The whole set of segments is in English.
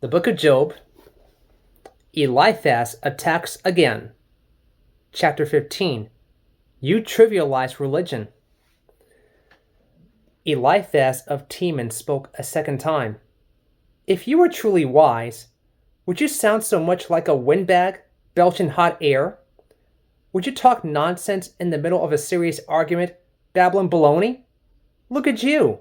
The book of Job, Eliphaz attacks again. Chapter 15. You trivialize religion. Eliphaz of Teman spoke a second time. If you were truly wise, would you sound so much like a windbag belching hot air? Would you talk nonsense in the middle of a serious argument, babbling baloney? Look at you.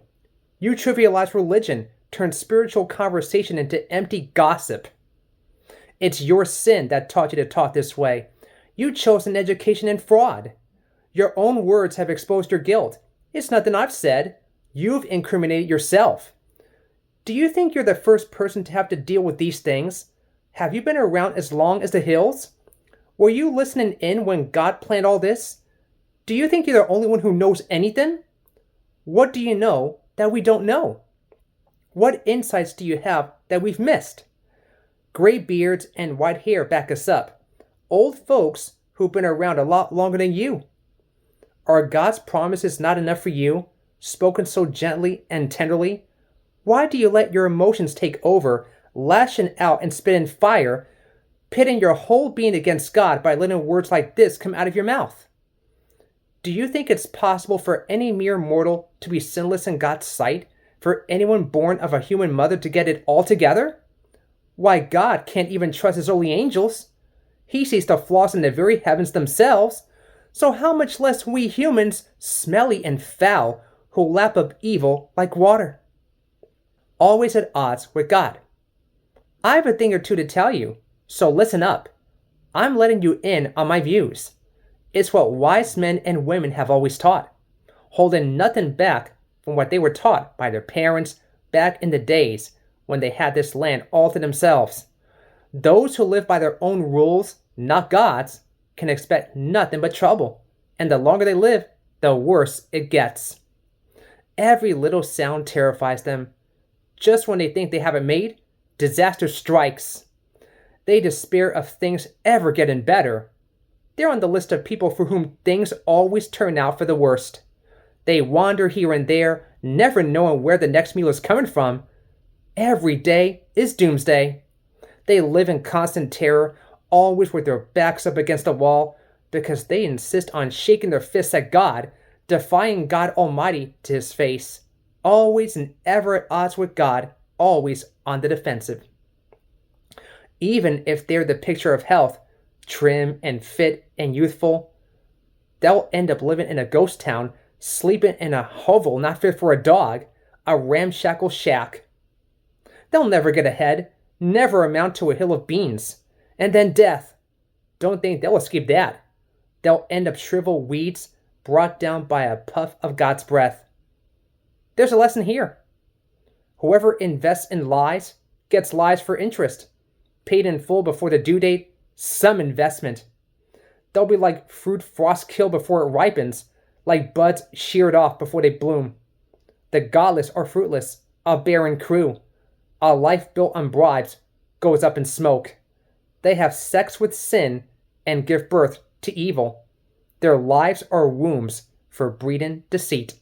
You trivialize religion, turn spiritual conversation into empty gossip. It's your sin that taught you to talk this way. You chose an education in fraud. Your own words have exposed your guilt. It's nothing I've said. You've incriminated yourself. Do you think you're the first person to have to deal with these things? Have you been around as long as the hills? Were you listening in when God planned all this? Do you think you're the only one who knows anything? What do you know that we don't know? What insights do you have that we've missed? Gray beards and white hair back us up. Old folks who've been around a lot longer than you. Are God's promises not enough for you, spoken so gently and tenderly? Why do you let your emotions take over, lashing out and spitting fire, pitting your whole being against God by letting words like this come out of your mouth? Do you think it's possible for any mere mortal to be sinless in God's sight, for anyone born of a human mother to get it all together? Why, God can't even trust his holy angels. He sees the flaws in the very heavens themselves, so how much less we humans, smelly and foul, who lap up evil like water? Always at odds with God. I have a thing or two to tell you, so listen up. I'm letting you in on my views. It's what wise men and women have always taught, holding nothing back from what they were taught by their parents back in the days when they had this land all to themselves. Those who live by their own rules, not God's, can expect nothing but trouble, and the longer they live, the worse it gets. Every little sound terrifies them. Just when they think they have it made, disaster strikes. They despair of things ever getting better. They're on the list of people for whom things always turn out for the worst. They wander here and there, never knowing where the next meal is coming from. Every day is doomsday. They live in constant terror, always with their backs up against a wall, because they insist on shaking their fists at God, defying God Almighty to his face, always and ever at odds with God, always on the defensive. Even if they're the picture of health, trim and fit and youthful, they'll end up living in a ghost town, sleeping in a hovel not fit for a dog, a ramshackle shack. They'll never get ahead, never amount to a hill of beans. And then death. Don't think they'll escape that. They'll end up shriveled weeds brought down by a puff of God's breath. There's a lesson here. Whoever invests in lies gets lies for interest. Paid in full before the due date, some investment. They'll be like fruit frost killed before it ripens, like buds sheared off before they bloom. The godless are fruitless, a barren crew. A life built on bribes goes up in smoke. They have sex with sin and give birth to evil. Their lives are wombs for breeding deceit.